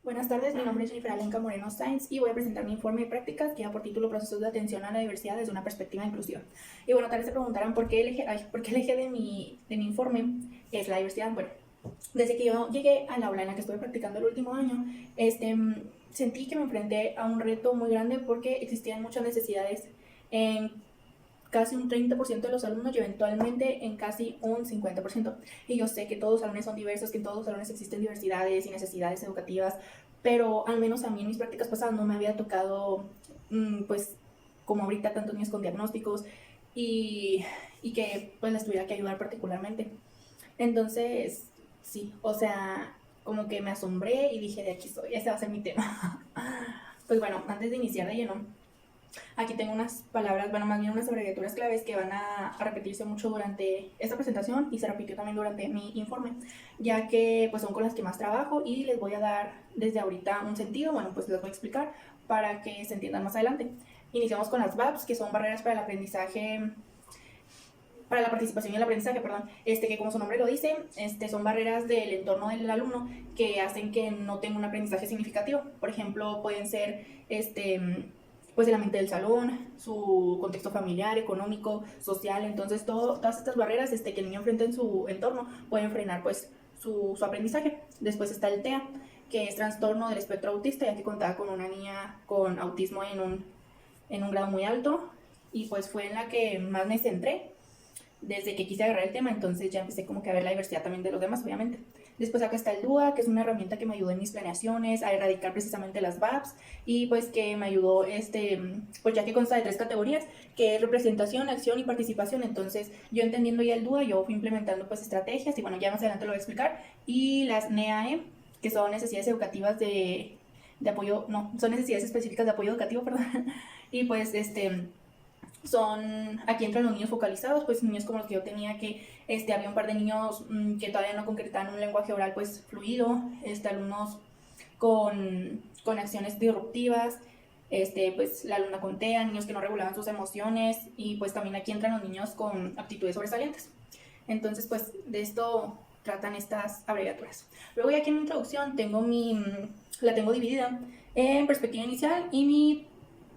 Buenas tardes, mi nombre es Jennifer Alenka Moreno Sainz y voy a presentar mi informe de prácticas que lleva por título Procesos de atención a la diversidad desde una perspectiva inclusiva. Y bueno, tal vez se preguntarán por qué el eje de mi informe es la diversidad. Bueno, desde que yo llegué al aula en la que estuve practicando el último año, sentí que me enfrenté a un reto muy grande porque existían muchas necesidades en casi un 30% de los alumnos y eventualmente en casi un 50%. Y yo sé que todos los salones son diversos, que en todos los salones existen diversidades y necesidades educativas, pero al menos a mí en mis prácticas pasadas no me había tocado, pues, como ahorita, tantos niños con diagnósticos y que pues les tuviera que ayudar particularmente. Entonces, sí, o sea, como que me asombré y dije, de aquí soy, ese va a ser mi tema. Pues bueno, antes de iniciar de lleno, aquí tengo unas palabras, bueno, más bien unas abreviaturas claves que van a repetirse mucho durante esta presentación y se repitió también durante mi informe, ya que pues son con las que más trabajo y les voy a dar desde ahorita un sentido, bueno, pues les voy a explicar para que se entiendan más adelante. Iniciamos con las VAPs, que son barreras para el aprendizaje, para la participación y el aprendizaje, perdón, que como su nombre lo dice, son barreras del entorno del alumno que hacen que no tenga un aprendizaje significativo. Por ejemplo, pueden ser pues el ambiente del salón, su contexto familiar, económico, social. Entonces todas estas barreras que el niño enfrenta en su entorno pueden frenar pues su aprendizaje. Después está el TEA, que es trastorno del espectro autista, ya que contaba con una niña con autismo en un grado muy alto y pues fue en la que más me centré desde que quise agarrar el tema. Entonces ya empecé como que a ver la diversidad también de los demás, obviamente. Después acá está el DUA, que es una herramienta que me ayudó en mis planeaciones a erradicar precisamente las VAPs y pues que me ayudó, pues ya que consta de 3 categorías, que es representación, acción y participación. Entonces yo entendiendo ya el DUA, yo fui implementando pues estrategias y bueno, ya más adelante lo voy a explicar. Y las NEAE, que son necesidades educativas de apoyo, no, son necesidades específicas de apoyo educativo, perdón. Y pues aquí entran los niños focalizados, pues niños como los que yo tenía, que había un par de niños que todavía no concretaban un lenguaje oral pues fluido, alumnos con acciones disruptivas, pues la alumna con TEA, niños que no regulaban sus emociones y pues también aquí entran los niños con aptitudes sobresalientes. Entonces pues de esto tratan estas abreviaturas. Luego ya aquí en mi introducción la tengo dividida en perspectiva inicial y mi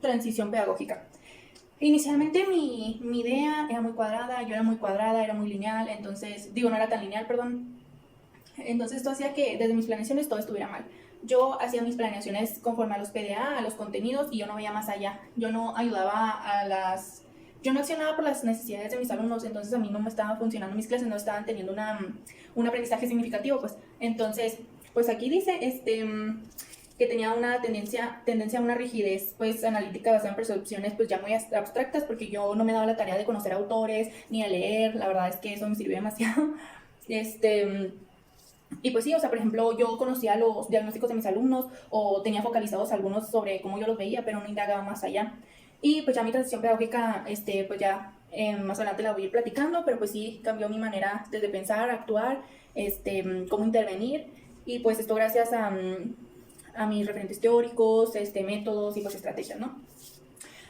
transición pedagógica. Inicialmente mi idea era muy cuadrada, yo era muy cuadrada, era muy lineal, entonces, no era tan lineal, perdón. Entonces esto hacía que desde mis planeaciones todo estuviera mal. Yo hacía mis planeaciones conforme a los PDA, a los contenidos, y yo no veía más allá. Yo no ayudaba yo no accionaba por las necesidades de mis alumnos, entonces a mí no me estaban funcionando mis clases, no estaban teniendo un aprendizaje significativo, pues. Entonces, pues aquí dice, que tenía una tendencia a una rigidez pues analítica basada en percepciones pues ya muy abstractas, porque yo no me daba la tarea de conocer autores ni a leer. La verdad es que eso me sirvió demasiado. Y pues sí, o sea, por ejemplo, yo conocía los diagnósticos de mis alumnos o tenía focalizados algunos sobre cómo yo los veía, pero no indagaba más allá. Y pues ya mi transición pedagógica, pues ya más adelante la voy a ir platicando, pero pues sí cambió mi manera desde pensar, actuar, cómo intervenir. Y pues esto gracias a mis referentes teóricos, métodos y pues estrategias, ¿no?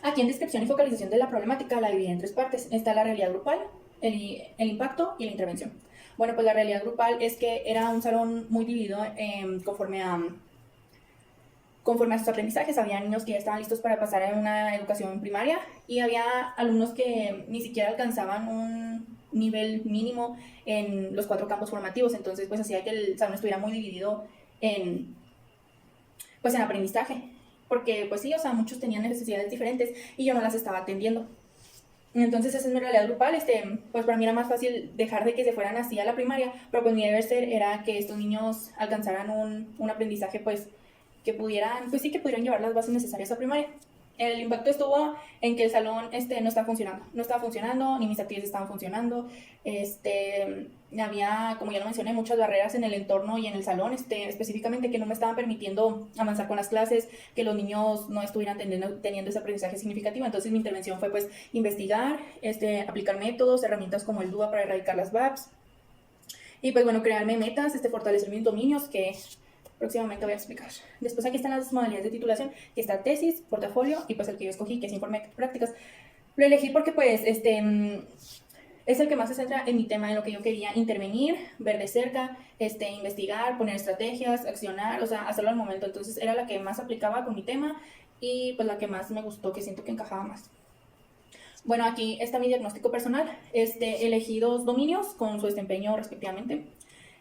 Aquí en descripción y focalización de la problemática la dividí en 3 partes. Está la realidad grupal, el impacto y la intervención. Bueno, pues la realidad grupal es que era un salón muy dividido conforme a sus aprendizajes. Había niños que ya estaban listos para pasar a una educación primaria y había alumnos que ni siquiera alcanzaban un nivel mínimo en los 4 campos formativos. Entonces pues hacía que el salón estuviera muy dividido en pues en aprendizaje, porque pues sí, o sea, muchos tenían necesidades diferentes y yo no las estaba atendiendo. Entonces esa es mi realidad grupal. Pues para mí era más fácil dejar de que se fueran así a la primaria, pero pues mi deber ser era que estos niños alcanzaran un aprendizaje pues que pudieran, pues sí, que pudieran llevar las bases necesarias a primaria. El impacto estuvo en que el salón no estaba funcionando, ni mis actividades estaban funcionando. Había, como ya lo mencioné, muchas barreras en el entorno y en el salón, específicamente que no me estaban permitiendo avanzar con las clases, que los niños no estuvieran teniendo ese aprendizaje significativo. Entonces mi intervención fue pues investigar, aplicar métodos, herramientas como el DUA para erradicar las VAPs y pues bueno, crearme metas, fortalecer mis dominios que próximamente voy a explicar. Después aquí están las modalidades de titulación, que está tesis, portafolio y pues el que yo escogí, que es informe de prácticas. Lo elegí porque pues es el que más se centra en mi tema, en lo que yo quería intervenir, ver de cerca, investigar, poner estrategias, accionar, o sea, hacerlo al momento. Entonces era la que más aplicaba con mi tema y pues la que más me gustó, que siento que encajaba más. Bueno, aquí está mi diagnóstico personal. Elegí 2 dominios con su desempeño respectivamente.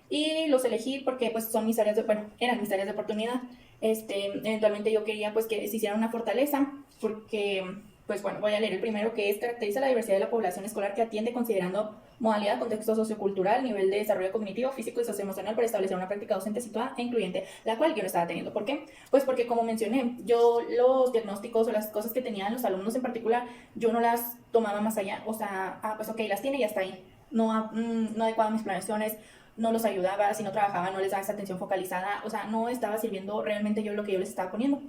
Y los elegí porque pues son mis áreas de, bueno, eran mis áreas de oportunidad. Eventualmente yo quería pues que se hiciera una fortaleza porque, pues bueno, voy a leer el primero, que es: caracteriza la diversidad de la población escolar que atiende considerando modalidad, contexto sociocultural, nivel de desarrollo cognitivo, físico y socioemocional para establecer una práctica docente situada e incluyente, la cual yo no estaba teniendo. ¿Por qué? Pues porque, como mencioné, yo los diagnósticos o las cosas que tenían los alumnos en particular, yo no las tomaba más allá. O sea, pues ok, las tiene y ya está ahí. No adecuaba mis planeaciones, no los ayudaba, si no trabajaba no les daba esa atención focalizada, o sea, no estaba sirviendo realmente yo lo que yo les estaba poniendo.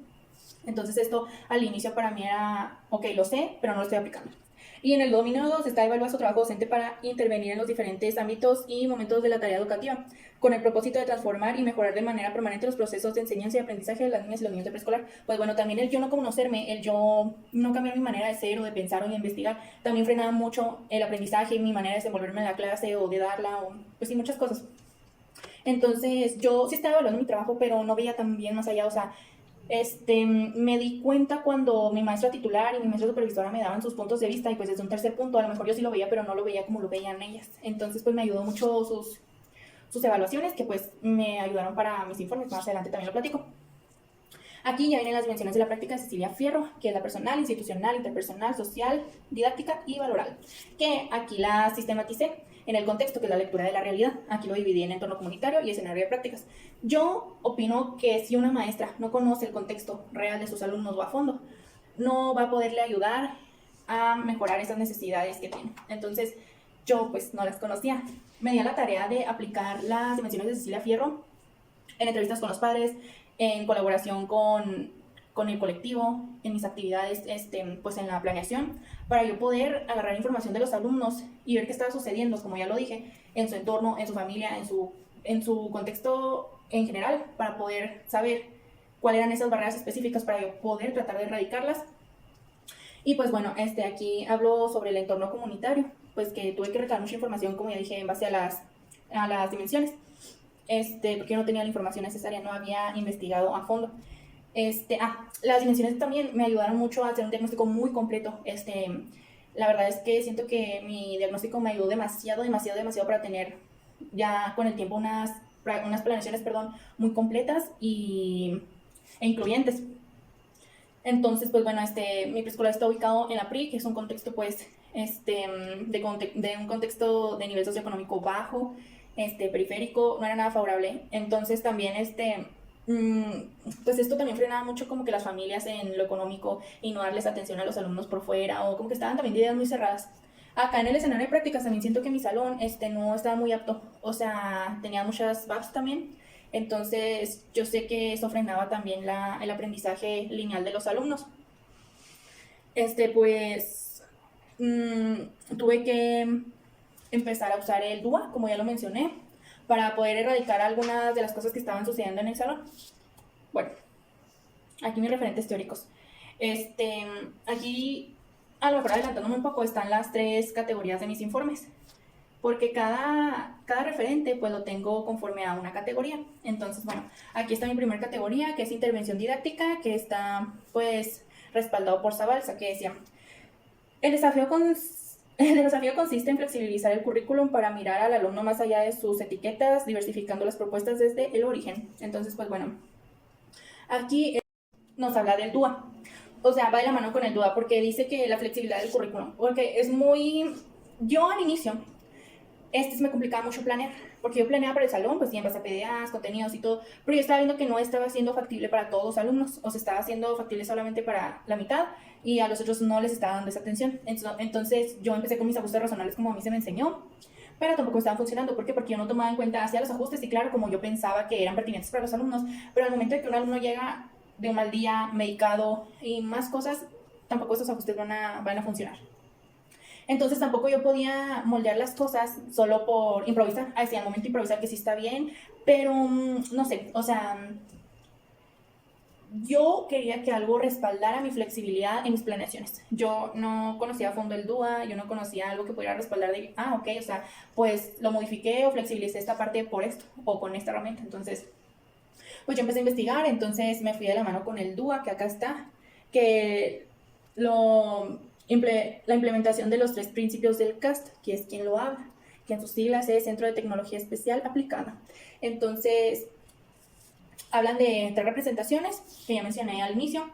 Entonces esto al inicio para mí era, ok, lo sé, pero no lo estoy aplicando. Y en el dominio 2 está evaluar su trabajo docente para intervenir en los diferentes ámbitos y momentos de la tarea educativa, con el propósito de transformar y mejorar de manera permanente los procesos de enseñanza y aprendizaje de las niñas y los niños de preescolar. Pues bueno, también el yo no conocerme, el yo no cambiar mi manera de ser o de pensar o de investigar, también frenaba mucho el aprendizaje y mi manera de desenvolverme en la clase o de darla, o pues sí, muchas cosas. Entonces yo sí estaba evaluando mi trabajo, pero no veía tan bien más allá, o sea, me di cuenta cuando mi maestra titular y mi maestra supervisora me daban sus puntos de vista, y pues desde un tercer punto a lo mejor yo sí lo veía, pero no lo veía como lo veían ellas. Entonces pues me ayudó mucho sus evaluaciones, que pues me ayudaron para mis informes. Más adelante también lo platico. Aquí ya vienen las dimensiones de la práctica de Cecilia Fierro, que es la personal, institucional, interpersonal, social, didáctica y valoral, que aquí la sistematicé en el contexto, que es la lectura de la realidad. Aquí lo dividí en entorno comunitario y escenario de prácticas. Yo opino que si una maestra no conoce el contexto real de sus alumnos o a fondo, no va a poderle ayudar a mejorar esas necesidades que tiene. Entonces, yo pues no las conocía. Me di a la tarea de aplicar las dimensiones de Cecilia Fierro en entrevistas con los padres, en colaboración con el colectivo, en mis actividades, pues en la planeación, para yo poder agarrar información de los alumnos y ver qué estaba sucediendo, como ya lo dije, en su entorno, en su familia, en su contexto en general, para poder saber cuáles eran esas barreras específicas para yo poder tratar de erradicarlas. Y pues bueno, aquí hablo sobre el entorno comunitario, pues que tuve que recabar mucha información, como ya dije, en base a las dimensiones. Porque yo no tenía la información necesaria, no había investigado a fondo. Las dimensiones también me ayudaron mucho a hacer un diagnóstico muy completo. La verdad es que siento que mi diagnóstico me ayudó demasiado para tener ya con el tiempo unas planeaciones, muy completas e incluyentes. Entonces, pues bueno, mi preescolar está ubicado en la PRI, que es un contexto, pues, de un contexto de nivel socioeconómico bajo, periférico, no era nada favorable. Entonces también, pues esto también frenaba mucho como que las familias en lo económico y no darles atención a los alumnos por fuera, o como que estaban también de ideas muy cerradas. Acá en el escenario de prácticas también siento que mi salón, no estaba muy apto, o sea, tenía muchas VAPs también. Entonces yo sé que eso frenaba también el aprendizaje lineal de los alumnos. Pues tuve que empezar a usar el DUA, como ya lo mencioné, para poder erradicar algunas de las cosas que estaban sucediendo en el salón. Bueno, aquí mis referentes teóricos. Aquí, a lo mejor adelantándome un poco, están las 3 categorías de mis informes, porque cada referente pues lo tengo conforme a una categoría. Entonces, bueno, aquí está mi primera categoría, que es intervención didáctica, que está pues respaldado por Zabalza, que decía: el desafío consiste en flexibilizar el currículum para mirar al alumno más allá de sus etiquetas, diversificando las propuestas desde el origen. Entonces, pues bueno, aquí nos habla del DUA. O sea, va de la mano con el DUA, porque dice que la flexibilidad del currículum, porque es muy... Yo al inicio, se me complicaba mucho planear, porque yo planeaba para el salón, pues siempre hasta PDAs, contenidos y todo, pero yo estaba viendo que no estaba siendo factible para todos los alumnos, o se estaba haciendo factible solamente para la mitad, y a los otros no les estaba dando esa atención. Entonces yo empecé con mis ajustes razonables como a mí se me enseñó, pero tampoco estaban funcionando. ¿Por qué? Porque yo no tomaba en cuenta, hacía los ajustes y claro, como yo pensaba que eran pertinentes para los alumnos, pero al momento de que un alumno llega de un mal día, medicado y más cosas, tampoco esos ajustes van a funcionar. Entonces tampoco yo podía moldear las cosas solo por improvisar. Al momento improvisar, que sí está bien, pero no sé, o sea, yo quería que algo respaldara mi flexibilidad en mis planeaciones. Yo no conocía a fondo el DUA, yo no conocía algo que pudiera respaldar de, ok, o sea, pues lo modifiqué o flexibilicé esta parte por esto o con esta herramienta. Entonces, pues yo empecé a investigar, entonces me fui de la mano con el DUA, que acá está, que la implementación de los 3 principios del CAST, que es quien lo habla, que en sus siglas es Centro de Tecnología Especial Aplicada. Entonces, hablan de 3 representaciones que ya mencioné al inicio,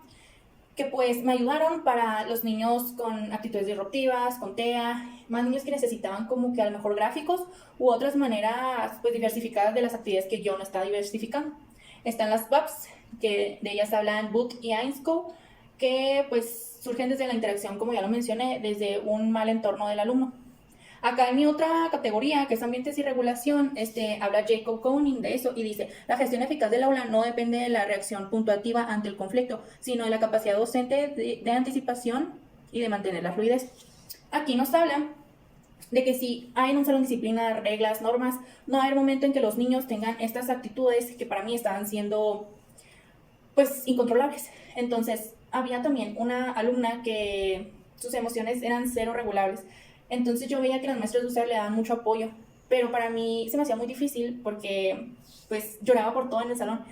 que pues me ayudaron para los niños con actitudes disruptivas, con TEA, más niños que necesitaban como que a lo mejor gráficos u otras maneras pues diversificadas de las actividades que yo no estaba diversificando. Están las BAPS, que de ellas hablan Boot y Ainscope, que pues surgen desde la interacción, como ya lo mencioné, desde un mal entorno del alumno. Acá en mi otra categoría, que es ambientes y regulación, habla Jacob Koenig de eso y dice, la gestión eficaz del aula no depende de la reacción puntuativa ante el conflicto, sino de la capacidad docente de anticipación y de mantener la fluidez. Aquí nos habla de que si hay en un salón disciplina, reglas, normas, no hay momento en que los niños tengan estas actitudes que para mí estaban siendo pues incontrolables. Entonces, había también una alumna que sus emociones eran cero regulables. Entonces yo veía que las maestras de UCR le daban mucho apoyo, pero para mí se me hacía muy difícil porque pues lloraba por todo en el salón.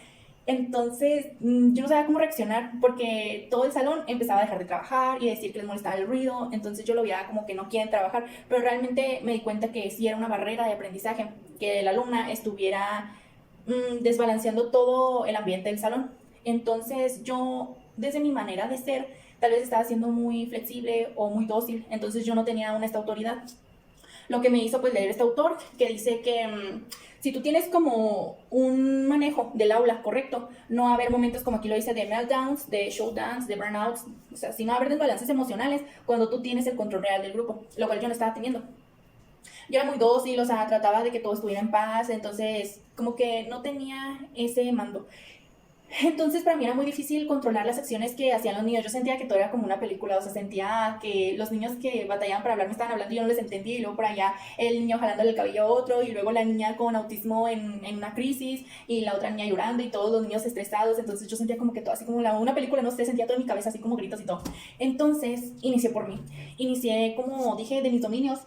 Entonces yo no sabía cómo reaccionar porque todo el salón empezaba a dejar de trabajar y decir que les molestaba el ruido, entonces yo lo veía como que no quieren trabajar, pero realmente me di cuenta que sí era una barrera de aprendizaje, que la alumna estuviera desbalanceando todo el ambiente del salón. Entonces yo, desde mi manera de ser, tal vez estaba siendo muy flexible o muy dócil, entonces yo no tenía aún esta autoridad. Lo que me hizo pues leer este autor, que dice que si tú tienes como un manejo del aula correcto, no va a haber momentos como aquí lo dice de meltdowns, de showdowns, de burnouts, o sea, si no va a haber desbalances emocionales cuando tú tienes el control real del grupo, lo cual yo no estaba teniendo. Yo era muy dócil, o sea, trataba de que todo estuviera en paz, entonces como que no tenía ese mando. Entonces para mí era muy difícil controlar las acciones que hacían los niños. Yo sentía que todo era como una película, o sea, sentía que los niños que batallaban para hablar me estaban hablando y yo no les entendía, y luego por allá el niño jalándole el cabello a otro, y luego la niña con autismo en una crisis, y la otra niña llorando, y todos los niños estresados. Entonces yo sentía como que todo así como una película, no sé, sentía todo en mi cabeza así como gritos y todo. Entonces inicié por mí, inicié, como dije, de mis dominios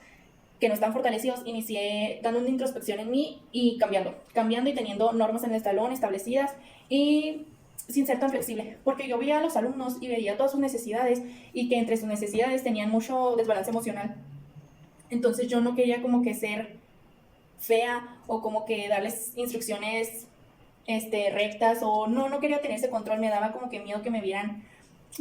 que no están fortalecidos, inicié dando una introspección en mí y cambiando y teniendo normas en el salón establecidas y sin ser tan flexible, porque yo veía a los alumnos y veía todas sus necesidades y que entre sus necesidades tenían mucho desbalance emocional. Entonces yo no quería como que ser fea o como que darles instrucciones rectas, o no quería tener ese control, me daba como que miedo que me vieran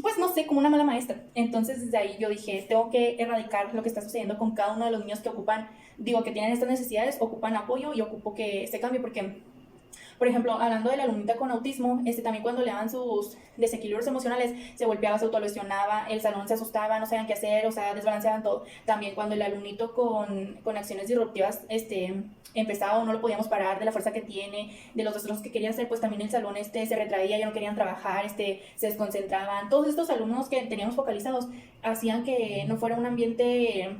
pues no sé, como una mala maestra. Entonces desde ahí yo dije, tengo que erradicar lo que está sucediendo con cada uno de los niños que ocupan, que tienen estas necesidades, ocupan apoyo, y ocupo que se cambie, porque, por ejemplo, hablando de la alumnita con autismo, también cuando le daban sus desequilibrios emocionales, se golpeaba, se autolesionaba, el salón se asustaba, no sabían qué hacer, o sea, desbalanceaban todo. También cuando el alumnito con acciones disruptivas, empezaba o no lo podíamos parar de la fuerza que tiene, de los destrozos que quería hacer, pues también el salón se retraía, ya no querían trabajar, se desconcentraban. Todos estos alumnos que teníamos focalizados hacían que no fuera un ambiente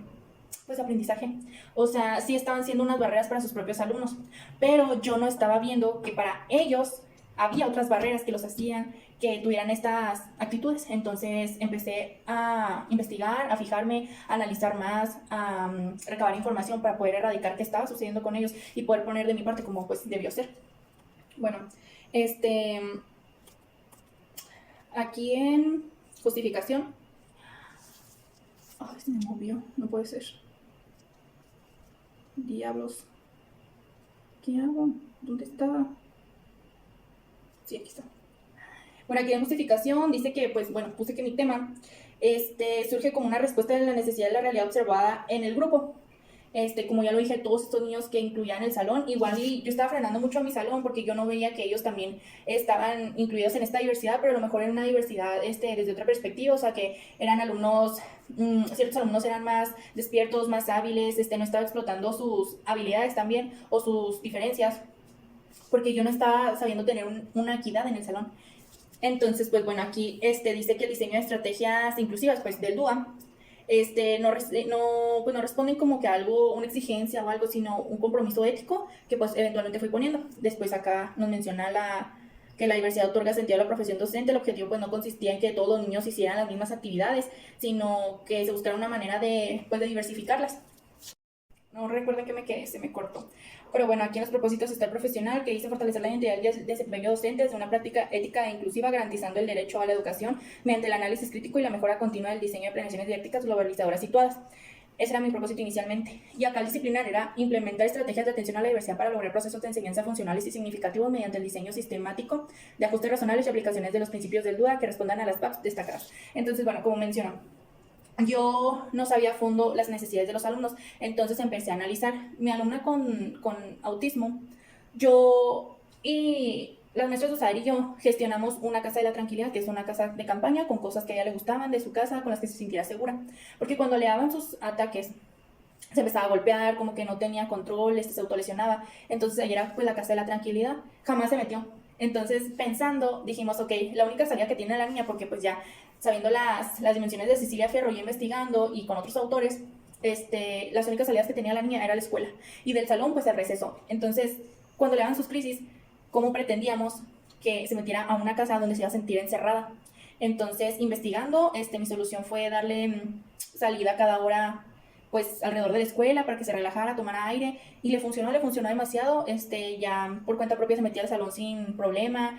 pues aprendizaje. O sea, sí estaban siendo unas barreras para sus propios alumnos, pero yo no estaba viendo que para ellos había otras barreras que los hacían que tuvieran estas actitudes. Entonces empecé a investigar, a fijarme, a analizar más, a recabar información para poder erradicar qué estaba sucediendo con ellos y poder poner de mi parte como pues debió ser. Bueno, aquí en justificación. Ay, se me movió, no puede ser. Diablos. ¿Qué hago? ¿Dónde estaba? Sí, aquí está. Bueno, aquí en justificación dice que, pues, bueno, puse que mi tema surge como una respuesta de la necesidad de la realidad observada en el grupo. Como ya lo dije, todos estos niños que incluían el salón, igual y yo estaba frenando mucho a mi salón porque yo no veía que ellos también estaban incluidos en esta diversidad, pero a lo mejor en una diversidad desde otra perspectiva, o sea, que eran alumnos, ciertos alumnos eran más despiertos, más hábiles, no estaba explotando sus habilidades también o sus diferencias, porque yo no estaba sabiendo tener una equidad en el salón. Entonces, pues bueno, aquí dice que el diseño de estrategias inclusivas, pues del DUA, no responden como que a algo, una exigencia o algo, sino un compromiso ético que pues eventualmente fui poniendo. Después acá nos menciona que la diversidad otorga sentido a la profesión docente. El objetivo pues no consistía en que todos los niños hicieran las mismas actividades, sino que se buscara una manera de, pues, de diversificarlas. No recuerdo que me quedé, se me cortó. Pero bueno, aquí en los propósitos está el profesional, que dice fortalecer la identidad y el desempeño docente desde una práctica ética e inclusiva, garantizando el derecho a la educación mediante el análisis crítico y la mejora continua del diseño de planeaciones didácticas globalizadoras situadas. Ese era mi propósito inicialmente. Y acá el disciplinar era implementar estrategias de atención a la diversidad para lograr procesos de enseñanza funcionales y significativos mediante el diseño sistemático de ajustes razonables y aplicaciones de los principios del DUA que respondan a las PAPs destacadas. Entonces, bueno, como mencionó, yo no sabía a fondo las necesidades de los alumnos, entonces empecé a analizar. Mi alumna con autismo, yo y las maestras de USAID y yo gestionamos una casa de la tranquilidad, que es una casa de campaña con cosas que a ella le gustaban de su casa, con las que se sintiera segura, porque cuando le daban sus ataques se empezaba a golpear, como que no tenía control, se autolesionaba. Entonces ahí era pues la casa de la tranquilidad, jamás se metió. Entonces pensando, dijimos, ok, la única salida que tiene la niña, porque pues ya sabiendo las dimensiones de Cecilia Fierro y investigando y con otros autores, las únicas salidas que tenía la niña era la escuela. Y del salón pues se recesó. Entonces cuando le daban sus crisis, ¿cómo pretendíamos que se metiera a una casa donde se iba a sentir encerrada? Entonces investigando, mi solución fue darle salida cada hora pues alrededor de la escuela para que se relajara, tomara aire, y le funcionó demasiado. Ya por cuenta propia se metía al salón sin problema.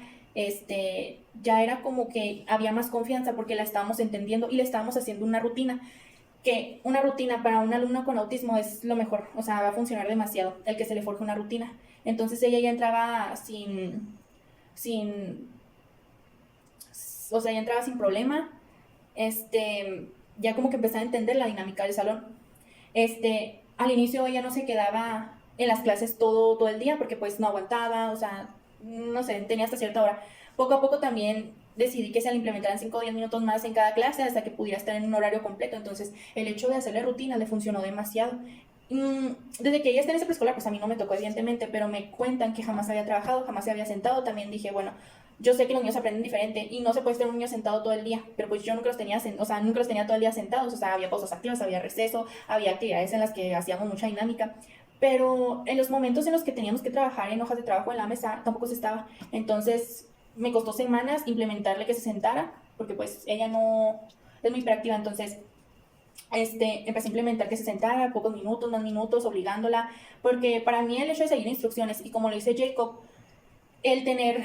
Ya era como que había más confianza porque la estábamos entendiendo y le estábamos haciendo una rutina, que una rutina para un alumno con autismo es lo mejor, o sea, va a funcionar demasiado el que se le forje una rutina. Entonces ella ya entraba sin, o sea, ya entraba sin problema. Ya como que empezaba a entender la dinámica del salón. Al inicio ella no se quedaba en las clases todo el día porque pues no aguantaba, o sea, no sé, tenía hasta cierta hora. Poco a poco también decidí que se le implementaran 5 o 10 minutos más en cada clase hasta que pudiera estar en un horario completo. Entonces el hecho de hacerle rutina le funcionó demasiado. Desde que ella está en ese preescolar, pues a mí no me tocó evidentemente, pero me cuentan que jamás había trabajado, jamás se había sentado. También dije, bueno, yo sé que los niños aprenden diferente y no se puede estar un niño sentado todo el día, pero pues yo nunca los tenía, nunca los tenía todo el día sentados. O sea, había pausas activas, había receso, había actividades en las que hacíamos mucha dinámica, pero en los momentos en los que teníamos que trabajar en hojas de trabajo en la mesa, tampoco se estaba. Entonces me costó semanas implementarle que se sentara, porque pues ella no es muy hiperactiva. Entonces empecé a implementar que se sentara pocos minutos, más minutos, obligándola, porque para mí el hecho de seguir instrucciones, y como lo dice Jacob, el tener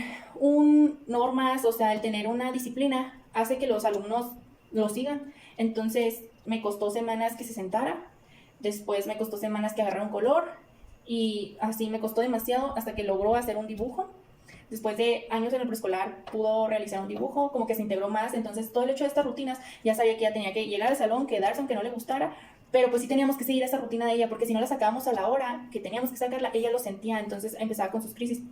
normas, o sea, el tener una disciplina, hace que los alumnos lo sigan. Entonces me costó semanas que se sentara, después me costó semanas que agarrara un color, y así me costó demasiado hasta que logró hacer un dibujo. Después de años en el preescolar pudo realizar un dibujo, como que se integró más. Entonces todo el hecho de estas rutinas, ya sabía que ya tenía que llegar al salón, quedarse aunque no le gustara, pero pues sí teníamos que seguir esa rutina de ella, porque si no la sacábamos a la hora que teníamos que sacarla, ella lo sentía. Entonces empezaba con sus crisis.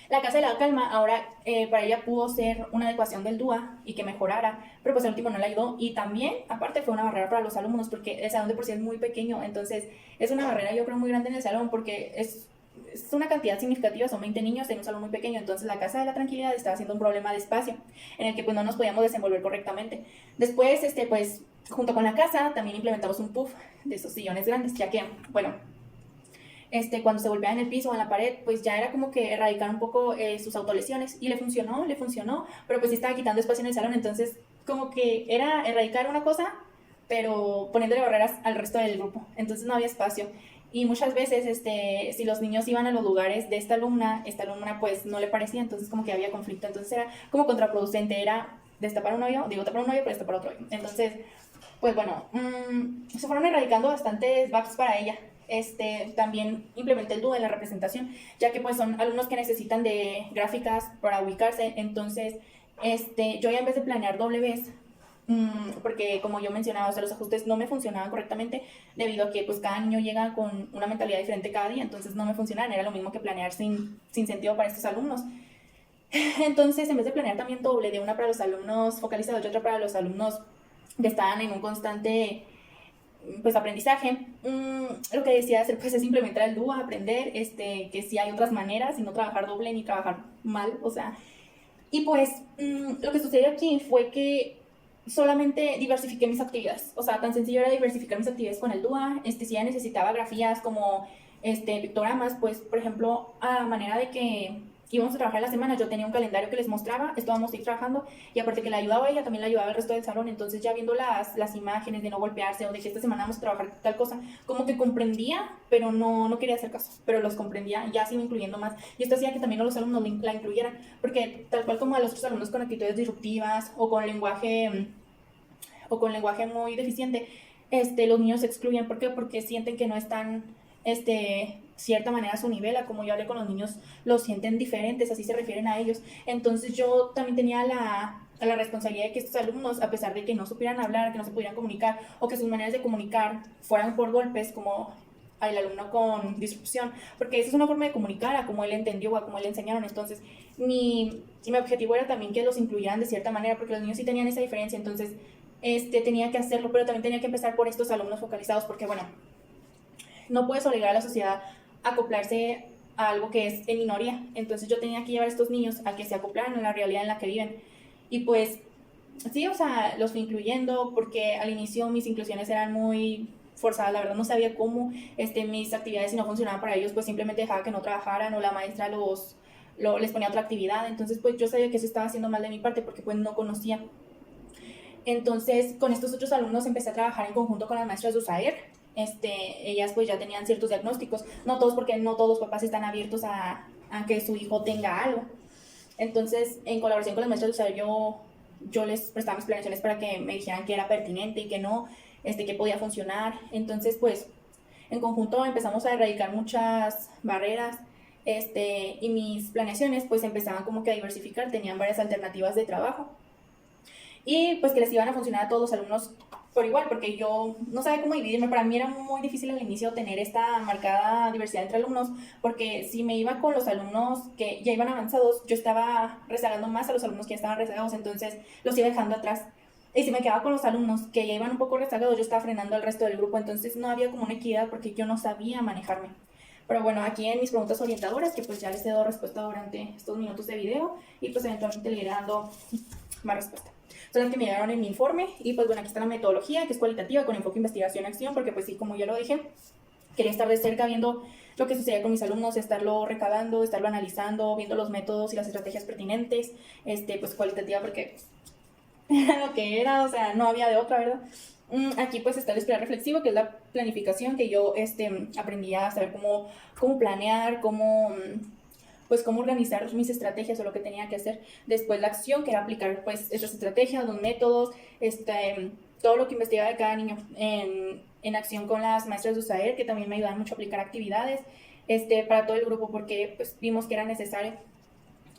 La casa de la calma ahora para ella pudo ser una adecuación del DUA y que mejorara, pero pues el último no la ayudó. Y también, aparte, fue una barrera para los alumnos porque el salón de por sí es muy pequeño. Entonces es una barrera, yo creo, muy grande en el salón, porque es una cantidad significativa, son 20 niños en un salón muy pequeño. Entonces la casa de la tranquilidad estaba siendo un problema de espacio en el que pues no nos podíamos desenvolver correctamente. Después, pues junto con la casa también implementamos un puff de esos sillones grandes, ya que, bueno, cuando se golpeaba en el piso o en la pared, pues ya era como que erradicar un poco sus autolesiones, y le funcionó, pero pues sí estaba quitando espacio en el salón. Entonces como que era erradicar una cosa, pero poniéndole barreras al resto del grupo. Entonces no había espacio. Y muchas veces, si los niños iban a los lugares de esta alumna pues no le parecía, entonces como que había conflicto. Entonces era como contraproducente, era tapar un hoyo, pero destapar otro hoyo. Entonces, pues bueno, se fueron erradicando bastantes VAPs para ella. También implementé el DUA en la representación, ya que pues son alumnos que necesitan de gráficas para ubicarse. Entonces, yo ya en vez de planear doble vez, porque como yo mencionaba, o sea, los ajustes no me funcionaban correctamente debido a que pues cada niño llega con una mentalidad diferente cada día. Entonces no me funcionaban, era lo mismo que planear sin sentido para estos alumnos. Entonces, en vez de planear también doble, de una para los alumnos focalizados y otra para los alumnos que estaban en un constante pues aprendizaje, lo que decía hacer pues es implementar el DUA, aprender que sí hay otras maneras y no trabajar doble ni trabajar mal, o sea. Y pues lo que sucedió aquí fue que solamente diversifiqué mis actividades. O sea, tan sencillo era diversificar mis actividades con el DUA. Si ya necesitaba grafías como pictogramas, pues por ejemplo, a manera de que íbamos a trabajar la semana, yo tenía un calendario que les mostraba, estábamos ahí trabajando, y aparte que le ayudaba a ella, también le ayudaba al resto del salón. Entonces ya viendo las imágenes de no golpearse o de que esta semana vamos a trabajar tal cosa, como que comprendía, pero no quería hacer caso, pero los comprendía, ya sin incluyendo más. Y esto hacía que también a los alumnos la incluyeran, porque tal cual como a los otros alumnos con actitudes disruptivas o con lenguaje muy deficiente, los niños se excluyen. ¿Por qué? Porque sienten que no están, cierta manera a su nivel. A como yo hablé con los niños, los sienten diferentes, así se refieren a ellos. Entonces yo también tenía la responsabilidad de que estos alumnos, a pesar de que no supieran hablar, que no se pudieran comunicar, o que sus maneras de comunicar fueran por golpes, como al alumno con disrupción, porque esa es una forma de comunicar a como él entendió o a como él le enseñaron. Entonces mi objetivo era también que los incluyeran de cierta manera, porque los niños sí tenían esa diferencia. Entonces tenía que hacerlo, pero también tenía que empezar por estos alumnos focalizados, porque bueno, no puedes obligar a la sociedad a acoplarse a algo que es en minoría. Entonces yo tenía que llevar a estos niños a que se acoplaran a la realidad en la que viven. Y pues sí, o sea, los fui incluyendo, porque al inicio mis inclusiones eran muy forzadas. La verdad no sabía cómo, mis actividades, si no funcionaban para ellos, pues simplemente dejaba que no trabajaran, o la maestra les ponía otra actividad. Entonces pues yo sabía que eso estaba haciendo mal de mi parte, porque pues no conocía. Entonces, con estos otros alumnos empecé a trabajar en conjunto con las maestras de USAER. Ellas pues ya tenían ciertos diagnósticos, no todos, porque no todos los papás están abiertos a que su hijo tenga algo. Entonces, en colaboración con las maestras de USAER, yo les prestaba mis planeaciones para que me dijeran que era pertinente y que no, que podía funcionar. Entonces, pues, en conjunto empezamos a erradicar muchas barreras, y mis planeaciones pues empezaban como que a diversificar, tenían varias alternativas de trabajo, y pues que les iban a funcionar a todos los alumnos por igual, porque yo no sabía cómo dividirme. Para mí era muy difícil al inicio tener esta marcada diversidad entre alumnos, porque si me iba con los alumnos que ya iban avanzados, yo estaba rezagando más a los alumnos que ya estaban rezagados, entonces los iba dejando atrás. Y si me quedaba con los alumnos que ya iban un poco rezagados, yo estaba frenando al resto del grupo. Entonces no había como una equidad, porque yo no sabía manejarme. Pero bueno, aquí en mis preguntas orientadoras, que pues ya les he dado respuesta durante estos minutos de video, y pues eventualmente le iré dando más respuesta. Son las que me llegaron en mi informe. Y pues bueno, aquí está la metodología, que es cualitativa, con enfoque investigación-acción, porque pues sí, como ya lo dije, quería estar de cerca viendo lo que sucedía con mis alumnos, estarlo recabando, estarlo analizando, viendo los métodos y las estrategias pertinentes. Pues cualitativa porque era lo que era, o sea, no había de otra, ¿verdad? Aquí pues está el espiral reflexivo, que es la planificación, que yo aprendí a saber cómo planear, pues cómo organizar mis estrategias o lo que tenía que hacer. Después la acción, que era aplicar pues estas estrategias, los métodos, todo lo que investigaba de cada niño en acción con las maestras de USAER, que también me ayudaban mucho a aplicar actividades para todo el grupo, porque pues vimos que era necesario.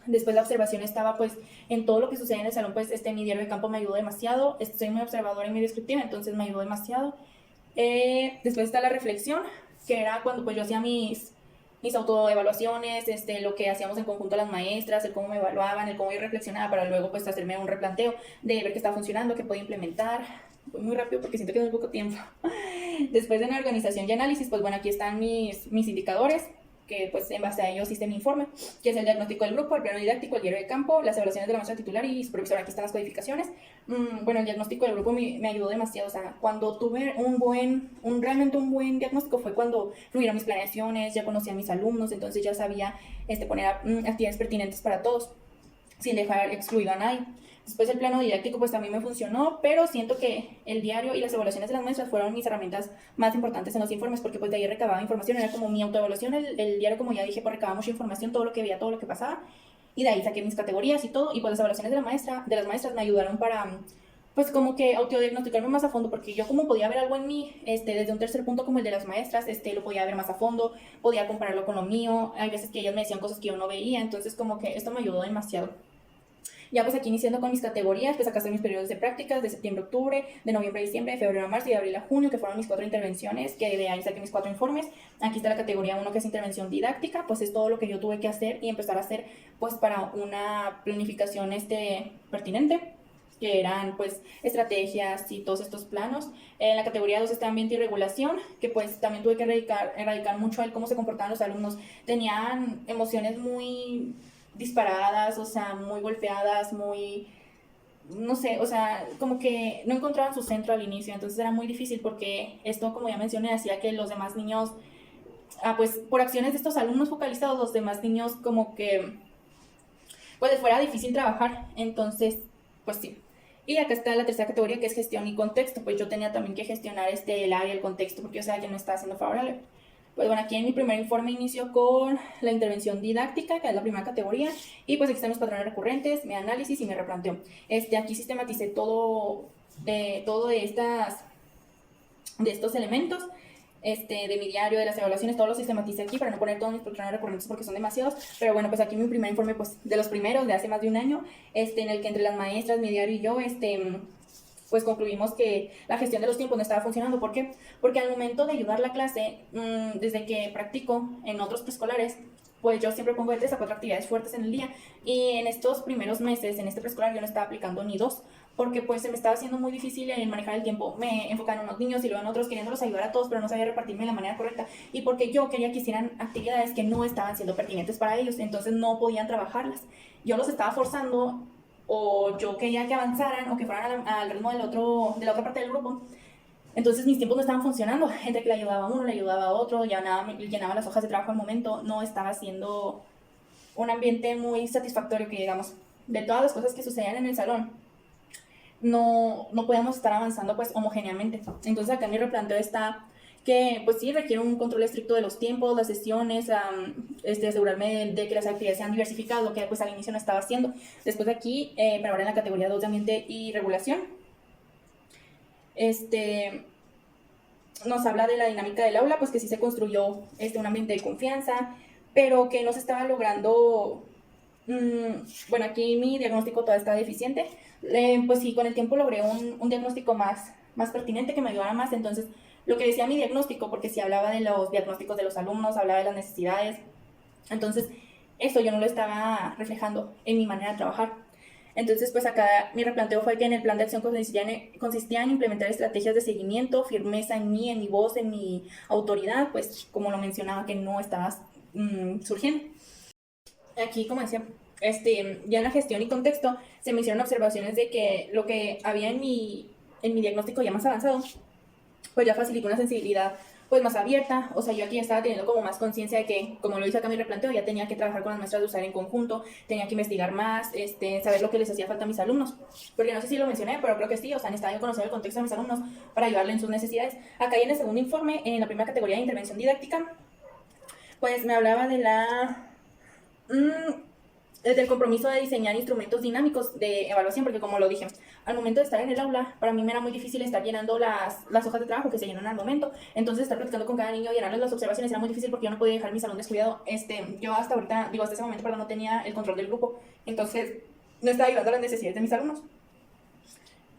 Después la observación estaba pues en todo lo que sucede en el salón. Pues mi diario de campo me ayudó demasiado, soy muy observadora y muy descriptiva, entonces me ayudó demasiado. Después está la reflexión, que era cuando pues yo hacía mis autoevaluaciones, lo que hacíamos en conjunto las maestras, el cómo me evaluaban, el cómo yo reflexionaba, para luego pues hacerme un replanteo de ver qué está funcionando, qué puedo implementar. Voy muy rápido porque siento que es muy poco tiempo. Después de la organización y análisis, pues bueno, aquí están mis indicadores, que pues en base a ellos hice mi informe, que es el diagnóstico del grupo, el plano didáctico, el diario de campo, las evaluaciones de la maestra titular y supervisora. Aquí están las codificaciones. Bueno, el diagnóstico del grupo me ayudó demasiado. O sea, cuando tuve realmente un buen diagnóstico fue cuando fluyeron mis planeaciones, ya conocía a mis alumnos, entonces ya sabía poner actividades pertinentes para todos, sin dejar excluido a nadie. Después el plano didáctico pues también me funcionó, pero siento que el diario y las evaluaciones de las maestras fueron mis herramientas más importantes en los informes, porque pues de ahí recababa información, era como mi autoevaluación. El diario, como ya dije, pues recababa mucha información, todo lo que veía, todo lo que pasaba, y de ahí saqué mis categorías y todo. Y pues las evaluaciones de las maestras me ayudaron para pues como que autodiagnosticarme más a fondo, porque yo como podía ver algo en mí, desde un tercer punto como el de las maestras, lo podía ver más a fondo, podía compararlo con lo mío. Hay veces que ellas me decían cosas que yo no veía, entonces como que esto me ayudó demasiado. Ya pues aquí iniciando con mis categorías, pues acá están mis periodos de prácticas de septiembre a octubre, de noviembre a diciembre, de febrero a marzo y de abril a junio, que fueron mis 4 intervenciones, que de ahí saqué mis 4 informes. Aquí está la categoría 1, que es intervención didáctica, pues es todo lo que yo tuve que hacer y empezar a hacer pues para una planificación pertinente, que eran pues estrategias y todos estos planos. En la categoría 2 está ambiente y regulación, que pues también tuve que erradicar mucho el cómo se comportaban los alumnos. Tenían emociones muy disparadas, o sea, muy golpeadas, muy, no sé, o sea, como que no encontraban su centro al inicio. Entonces era muy difícil, porque esto, como ya mencioné, hacía que los demás niños, pues por acciones de estos alumnos focalizados, los demás niños como que pues les fuera difícil trabajar. Entonces, pues sí. Y acá está la tercera categoría, que es gestión y contexto. Pues yo tenía también que gestionar el área, el contexto, porque o sea, yo no estaba siendo favorable. Pues bueno, aquí en mi primer informe inicio con la intervención didáctica, que es la primera categoría, y pues aquí están los patrones recurrentes, mi análisis y mi replanteo. Aquí sistematicé todo de estos elementos, de mi diario, de las evaluaciones, todos los sistematicé aquí para no poner todos mis patrones recurrentes porque son demasiados. Pero bueno, pues aquí mi primer informe, pues de los primeros de hace más de un año, en el que entre las maestras, mi diario y yo, pues concluimos que la gestión de los tiempos no estaba funcionando. ¿Por qué? Porque al momento de ayudar la clase, desde que practico en otros preescolares, pues yo siempre pongo de 3 a 4 actividades fuertes en el día, y en estos primeros meses, en este preescolar, yo no estaba aplicando ni 2, porque pues se me estaba haciendo muy difícil en manejar el tiempo. Me enfocaba en unos niños y luego en otros, queriéndolos ayudar a todos, pero no sabía repartirme de la manera correcta, y porque yo quería que hicieran actividades que no estaban siendo pertinentes para ellos, entonces no podían trabajarlas. Yo los estaba forzando, o yo quería que avanzaran o que fueran al ritmo de la otra parte del grupo. Entonces mis tiempos no estaban funcionando, entre que le ayudaba a uno, le ayudaba a otro, llenaba las hojas de trabajo al momento, no estaba siendo un ambiente muy satisfactorio, que digamos, de todas las cosas que sucedían en el salón, no podíamos estar avanzando pues homogéneamente. Entonces acá mi replanteo está que pues sí requiere un control estricto de los tiempos, las sesiones, asegurarme de que las actividades sean diversificadas, lo que pues al inicio no estaba haciendo. Después de aquí, pero ahora en la categoría 2 de ambiente y regulación, nos habla de la dinámica del aula, pues que sí se construyó un ambiente de confianza, pero que no se estaba logrando. Bueno, aquí mi diagnóstico todavía está deficiente. Pues sí, con el tiempo logré un diagnóstico más pertinente, que me ayudara más. Entonces, lo que decía mi diagnóstico, porque sí hablaba de los diagnósticos de los alumnos, hablaba de las necesidades, entonces eso yo no lo estaba reflejando en mi manera de trabajar. Entonces, pues acá mi replanteo fue que en el plan de acción consistía en implementar estrategias de seguimiento, firmeza en mí, en mi voz, en mi autoridad, pues como lo mencionaba, que no estaba surgiendo. Aquí, como decía, ya en la gestión y contexto se me hicieron observaciones de que lo que había en mi diagnóstico ya más avanzado, pues ya facilitó una sensibilidad pues más abierta. O sea, yo aquí estaba teniendo como más conciencia de que, como lo hice acá en mi replanteo, ya tenía que trabajar con las maestras de usar en conjunto, tenía que investigar más, saber lo que les hacía falta a mis alumnos, porque no sé si lo mencioné, pero creo que sí, o sea, necesitaba yo conocer el contexto de mis alumnos para ayudarle en sus necesidades. Acá en el segundo informe, en la primera categoría de intervención didáctica, pues me hablaba de del compromiso de diseñar instrumentos dinámicos de evaluación, porque como lo dije, al momento de estar en el aula, para mí me era muy difícil estar llenando las hojas de trabajo que se llenan al momento. Entonces estar platicando con cada niño, llenarles las observaciones era muy difícil porque yo no podía dejar mi salón descuidado. Yo hasta ese momento, perdón, no tenía el control del grupo, entonces no estaba ayudando a las necesidades de mis alumnos.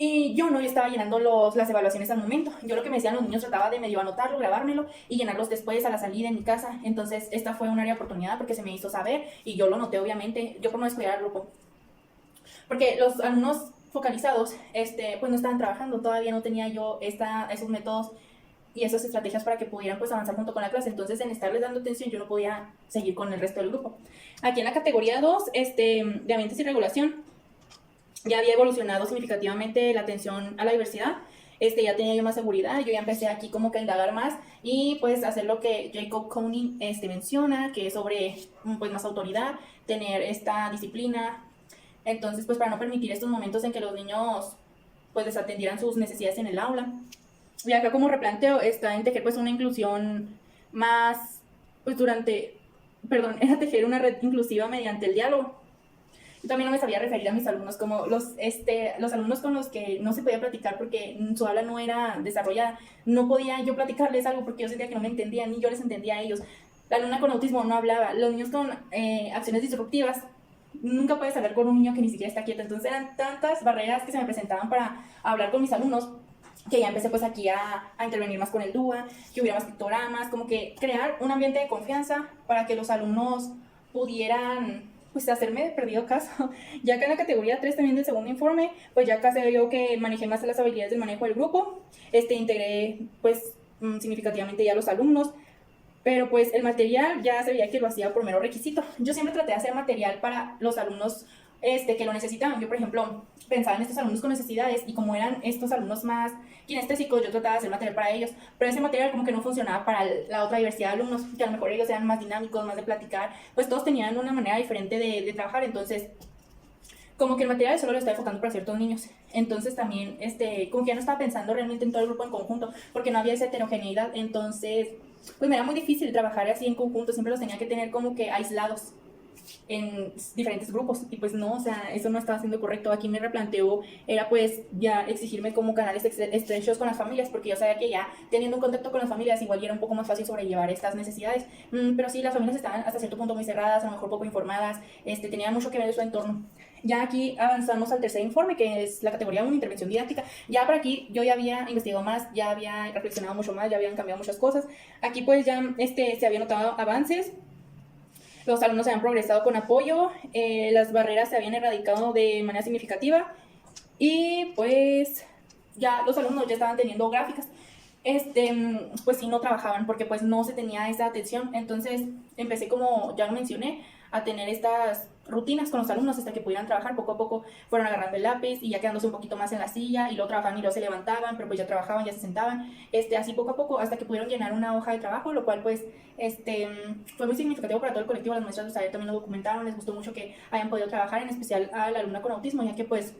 Y yo no estaba llenando las evaluaciones al momento. Yo lo que me decían los niños trataba de medio anotarlo, grabármelo y llenarlos después a la salida en mi casa. Entonces esta fue un área de oportunidad porque se me hizo saber y yo lo noté, obviamente, yo por no descuidar al grupo. Porque los alumnos focalizados pues no estaban trabajando, todavía no tenía yo esos métodos y esas estrategias para que pudieran pues avanzar junto con la clase. Entonces en estarles dando atención yo no podía seguir con el resto del grupo. Aquí en la categoría 2 de ambientes y regulación, ya había evolucionado significativamente la atención a la diversidad. Ya tenía yo más seguridad, yo ya empecé aquí como que a indagar más y pues hacer lo que Jacob Koenig menciona, que es sobre pues más autoridad, tener esta disciplina. Entonces pues para no permitir estos momentos en que los niños pues desatendieran sus necesidades en el aula. Y acá como replanteo está en tejer pues una inclusión más, pues era tejer una red inclusiva mediante el diálogo. Yo también no me sabía referir a mis alumnos como los alumnos con los que no se podía platicar porque su habla no era desarrollada. No podía yo platicarles algo porque yo sentía que no me entendían, ni yo les entendía a ellos. La alumna con autismo no hablaba. Los niños con acciones disruptivas, nunca puedes hablar con un niño que ni siquiera está quieto. Entonces eran tantas barreras que se me presentaban para hablar con mis alumnos que ya empecé pues aquí a intervenir más con el DUA, que hubiera más pictogramas, como que crear un ambiente de confianza para que los alumnos pudieran pues hacerme perdido caso. Ya que en la categoría 3 también del segundo informe, pues ya acá se vio que manejé más las habilidades del manejo del grupo, integré pues significativamente ya los alumnos, pero pues el material ya se veía que lo hacía por mero requisito. Yo siempre traté de hacer material para los alumnos que lo necesitaban. Yo, por ejemplo, pensaba en estos alumnos con necesidades y como eran estos alumnos más kinestésicos, yo trataba de hacer material para ellos, pero ese material como que no funcionaba para la otra diversidad de alumnos, que a lo mejor ellos eran más dinámicos, más de platicar, pues todos tenían una manera diferente de trabajar. Entonces como que el material solo lo estaba enfocando para ciertos niños. Entonces también, como que ya no estaba pensando realmente en todo el grupo en conjunto, porque no había esa heterogeneidad. Entonces, pues me era muy difícil trabajar así en conjunto, siempre los tenía que tener como que aislados en diferentes grupos, y pues no, o sea, eso no estaba siendo correcto. Aquí me replanteó, era pues ya exigirme como canales estrechos con las familias, porque yo sabía que ya teniendo un contacto con las familias igual era un poco más fácil sobrellevar estas necesidades. Pero sí, las familias estaban hasta cierto punto muy cerradas, a lo mejor poco informadas, tenían mucho que ver en su entorno. Ya aquí avanzamos al tercer informe, que es la categoría 1, intervención didáctica. Ya por aquí yo ya había investigado más, ya había reflexionado mucho más, ya habían cambiado muchas cosas. Aquí pues ya se habían notado avances, los alumnos habían progresado con apoyo, las barreras se habían erradicado de manera significativa y pues ya los alumnos ya estaban teniendo gráficas. Pues sí, no trabajaban porque pues no se tenía esa atención. Entonces empecé, como ya lo mencioné, a tener estas rutinas con los alumnos hasta que pudieran trabajar. Poco a poco fueron agarrando el lápiz y ya quedándose un poquito más en la silla, y luego trabajaban y luego se levantaban, pero pues ya trabajaban, ya se sentaban, así poco a poco hasta que pudieron llenar una hoja de trabajo, lo cual pues fue muy significativo para todo el colectivo. Las maestras también lo documentaron, les gustó mucho que hayan podido trabajar, en especial a la alumna con autismo, ya que pues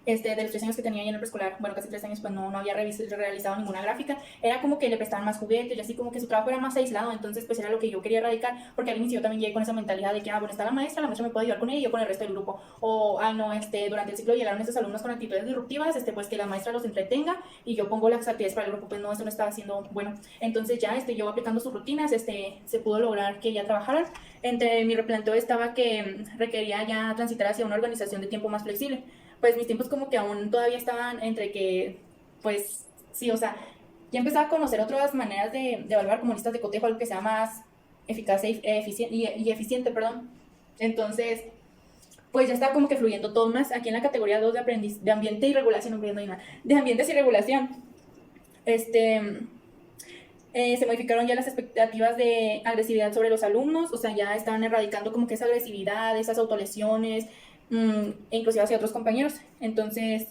de los 3 años que tenía ahí en el preescolar, bueno, casi 3 años, pues no había realizado ninguna gráfica. Era como que le prestaban más juguetes y así, como que su trabajo era más aislado. Entonces pues era lo que yo quería erradicar, porque al inicio yo también llegué con esa mentalidad de que, bueno, está la maestra me puede ayudar con ella y yo con el resto del grupo. O, no, durante el ciclo llegaron estos alumnos con actitudes disruptivas, pues que la maestra los entretenga y yo pongo las actividades para el grupo. Pues no, eso no estaba siendo bueno. Entonces ya, yo aplicando sus rutinas, se pudo lograr que ya trabajaran. Entre mi replanteo estaba que requería ya transitar hacia una organización de tiempo más flexible. Pues mis tiempos como que aún todavía estaban entre que, pues sí, o sea, ya empezaba a conocer otras maneras de evaluar, como listas de cotejo, algo que sea más eficaz y eficiente, perdón. Entonces, pues ya estaba como que fluyendo todo más. Aquí en la categoría 2 de ambiente y regulación, no hay nada, de ambientes y regulación, se modificaron ya las expectativas de agresividad sobre los alumnos. O sea, ya estaban erradicando como que esa agresividad, esas autolesiones, e inclusive hacia otros compañeros. Entonces,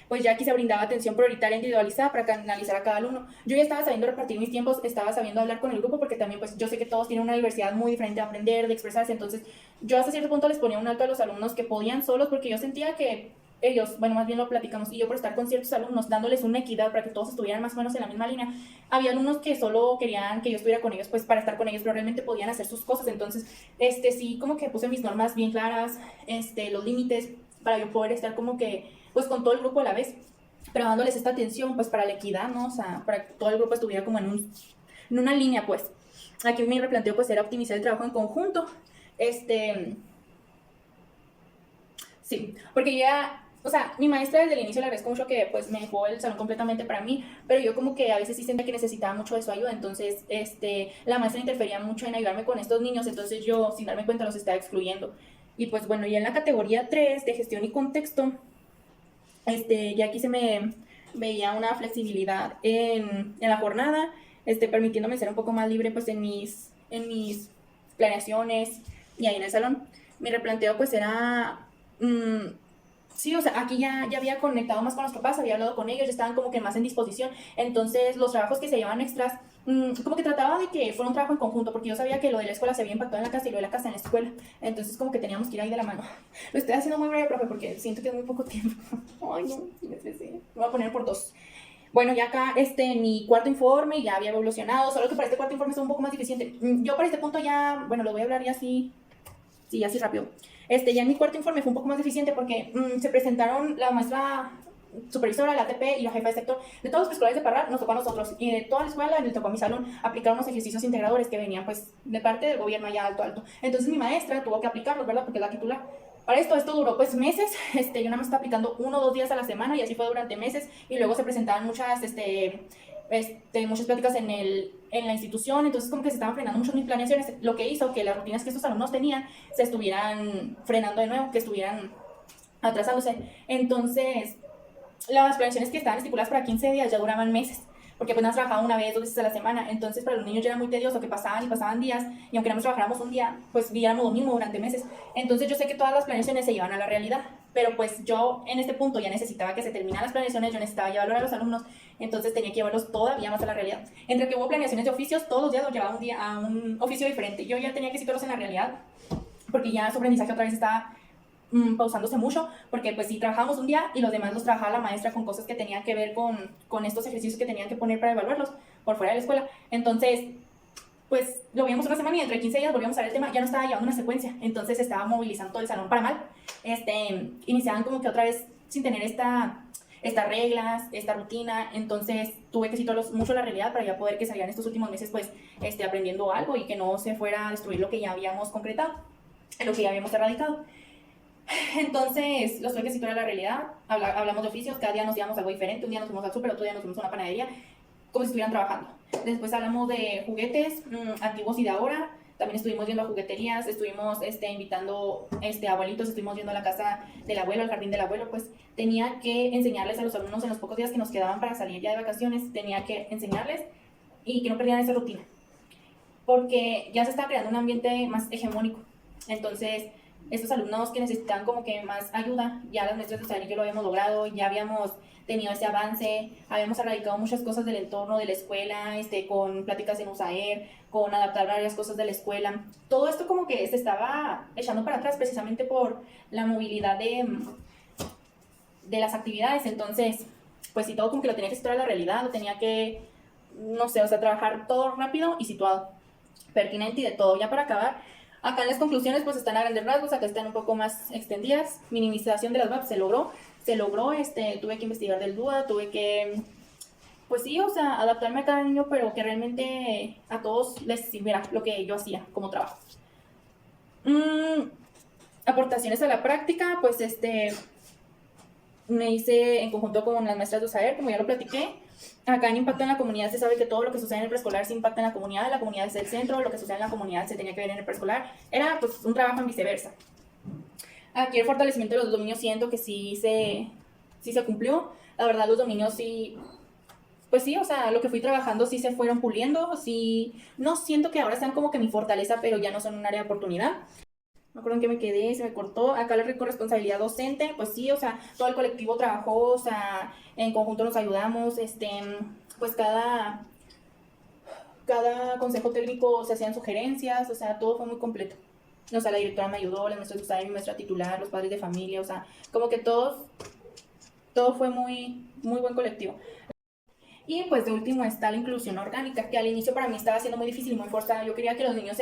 pues ya aquí se brindaba atención prioritaria individualizada para canalizar a cada alumno. Yo ya estaba sabiendo repartir mis tiempos, estaba sabiendo hablar con el grupo, porque también pues yo sé que todos tienen una diversidad muy diferente de aprender, de expresarse. Entonces yo hasta cierto punto les ponía un alto a los alumnos que podían solos, porque yo sentía que ellos, bueno, más bien lo platicamos, y yo por estar con ciertos alumnos, dándoles una equidad para que todos estuvieran más o menos en la misma línea. Había alumnos que solo querían que yo estuviera con ellos, pues para estar con ellos, pero realmente podían hacer sus cosas. Entonces, sí, como que puse mis normas bien claras, los límites, para yo poder estar como que, pues con todo el grupo a la vez, pero dándoles esta atención, pues para la equidad, ¿no? O sea, para que todo el grupo estuviera como en una línea, pues. Aquí mi replanteo, pues, era optimizar el trabajo en conjunto. Sí, porque ya, o sea, mi maestra desde el inicio le agradezco mucho que pues me dejó el salón completamente para mí, pero yo como que a veces sí sentía que necesitaba mucho de su ayuda. Entonces, la maestra interfería mucho en ayudarme con estos niños, entonces yo sin darme cuenta los estaba excluyendo. Y pues bueno, ya en la categoría 3 de gestión y contexto, ya aquí se me veía una flexibilidad en la jornada, permitiéndome ser un poco más libre pues en mis planeaciones y ahí en el salón. Mi replanteo pues era... sí, o sea, aquí ya había conectado más con los papás, había hablado con ellos, ya estaban como que más en disposición. Entonces los trabajos que se llevaban extras, como que trataba de que fuera un trabajo en conjunto, porque yo sabía que lo de la escuela se había impactado en la casa y lo de la casa en la escuela. Entonces como que teníamos que ir ahí de la mano. Lo estoy haciendo muy breve, profe, porque siento que es muy poco tiempo. Ay, no, sí. Lo voy a poner por 2. Bueno, ya acá mi cuarto informe ya había evolucionado, solo que para este cuarto informe es un poco más deficiente. Yo para este punto ya, bueno, lo voy a hablar ya así, sí, así rápido. Ya en mi cuarto informe fue un poco más deficiente porque se presentaron la maestra supervisora, la ATP y la jefa de sector. De todos los preescolares de Parral nos tocó a nosotros, y de toda la escuela le tocó a mi salón aplicar unos ejercicios integradores que venían pues de parte del gobierno allá alto. Entonces mi maestra tuvo que aplicarlos, ¿verdad? Porque es la titular. Para esto duró pues meses. Yo nada más estaba aplicando 1 o 2 días a la semana, y así fue durante meses. Y luego se presentaban muchas muchas pláticas en la institución. Entonces como que se estaban frenando mucho mis planeaciones, lo que hizo que las rutinas que estos alumnos tenían se estuvieran frenando de nuevo, que estuvieran atrasándose. Entonces las planeaciones que estaban estipuladas para 15 días ya duraban meses, porque pues nos trabajaba 1 vez, 2 veces a la semana. Entonces para los niños ya era muy tedioso, que pasaban y pasaban días, y aunque nada más trabajáramos un día, pues viéramos lo mismo durante meses. Entonces yo sé que todas las planeaciones se llevan a la realidad, pero pues yo en este punto ya necesitaba que se terminaran las planeaciones, yo necesitaba llevarlo a los alumnos, entonces tenía que llevarlos todavía más a la realidad. Entre que hubo planeaciones de oficios, todos los días los llevaba un día a un oficio diferente. Yo ya tenía que situarlos en la realidad, porque ya su aprendizaje otra vez estaba pausándose mucho, porque pues sí trabajábamos un día y los demás los trabajaba la maestra con cosas que tenían que ver con estos ejercicios que tenían que poner para evaluarlos por fuera de la escuela. Entonces, pues lo vimos una semana y entre 15 días volvíamos a ver el tema, ya no estaba llevando una secuencia, entonces estaba movilizando todo el salón para mal. Iniciaban como que otra vez sin tener estas reglas, esta rutina, entonces tuve que situarlos mucho en la realidad para ya poder que salieran estos últimos meses pues aprendiendo algo y que no se fuera a destruir lo que ya habíamos concretado, lo que ya habíamos erradicado. Entonces los tuve que situar a la realidad, hablamos de oficios, cada día nos íbamos algo diferente, un día nos fuimos al súper, otro día nos fuimos a una panadería, como si estuvieran trabajando. Después hablamos de juguetes antiguos y de ahora. También estuvimos yendo a jugueterías, estuvimos invitando abuelitos, estuvimos yendo a la casa del abuelo, al jardín del abuelo. Pues tenía que enseñarles a los alumnos en los pocos días que nos quedaban para salir ya de vacaciones, tenía que enseñarles y que no perdieran esa rutina, porque ya se estaba creando un ambiente más hegemónico. Entonces, estos alumnos que necesitaban como que más ayuda, ya las maestras de Saber y yo lo habíamos logrado, ya habíamos tenido ese avance, habíamos erradicado muchas cosas del entorno de la escuela, con pláticas en USAER, con adaptar varias cosas de la escuela. Todo esto como que se estaba echando para atrás precisamente por la movilidad de las actividades. Entonces, pues sí, todo como que lo tenía que situar a la realidad, lo tenía que, no sé, o sea, trabajar todo rápido y situado, pertinente y de todo. Ya para acabar, acá en las conclusiones pues están a grandes rasgos, acá están un poco más extendidas. Minimización de las VAP se logró, tuve que investigar del DUA, tuve que, pues sí, o sea, adaptarme a cada niño, pero que realmente a todos les sirviera lo que yo hacía como trabajo. Aportaciones a la práctica, pues me hice en conjunto con las maestras de USAER, como ya lo platiqué. Acá en Impacto en la Comunidad se sabe que todo lo que sucede en el preescolar se impacta en la comunidad es el centro, lo que sucede en la comunidad se tenía que ver en el preescolar. Era pues un trabajo en viceversa. Aquí el fortalecimiento de los dominios siento que sí se cumplió. La verdad, los dominios sí, pues sí, o sea, lo que fui trabajando sí se fueron puliendo, sí, no siento que ahora sean como que mi fortaleza, pero ya no son un área de oportunidad. Me acuerdo en que me quedé, se me cortó. Acá la corresponsabilidad docente, pues sí, o sea, todo el colectivo trabajó, o sea, en conjunto nos ayudamos, pues cada consejo técnico se hacían sugerencias, o sea, todo fue muy completo. O sea, la directora me ayudó, la maestra de mi maestra titular, los padres de familia, o sea, como que todo fue muy, muy buen colectivo. Y pues de último está la inclusión orgánica, que al inicio para mí estaba siendo muy difícil y muy forzada. Yo quería que los niños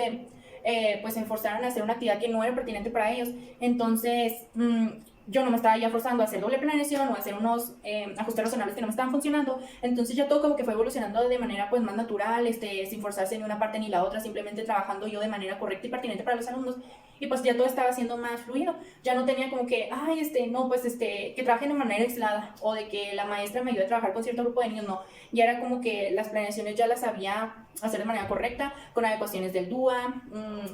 pues se esforzaran a hacer una actividad que no era pertinente para ellos. Entonces, yo no me estaba ya forzando a hacer doble planeación o a hacer unos ajustes razonables que no me estaban funcionando. Entonces ya todo como que fue evolucionando de manera pues más natural, sin forzarse ni una parte ni la otra, simplemente trabajando yo de manera correcta y pertinente para los alumnos. Y pues ya todo estaba siendo más fluido. Ya no tenía como que, ay, no, pues que trabajen de manera aislada o de que la maestra me ayude a trabajar con cierto grupo de niños, no. Ya era como que las planeaciones ya las sabía hacer de manera correcta, con adecuaciones del DUA,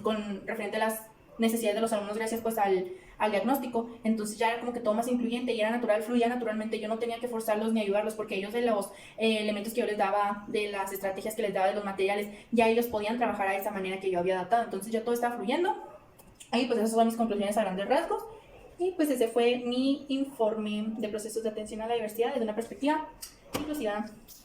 con referente a las necesidades de los alumnos gracias pues al diagnóstico. Entonces ya era como que todo más incluyente y era natural, fluía naturalmente. Yo no tenía que forzarlos ni ayudarlos porque ellos de los elementos que yo les daba, de las estrategias que les daba, de los materiales, ya ellos podían trabajar a esa manera que yo había adaptado. Entonces ya todo estaba fluyendo. Ahí pues esas son mis conclusiones a grandes rasgos. Y pues ese fue mi informe de procesos de atención a la diversidad desde una perspectiva inclusiva.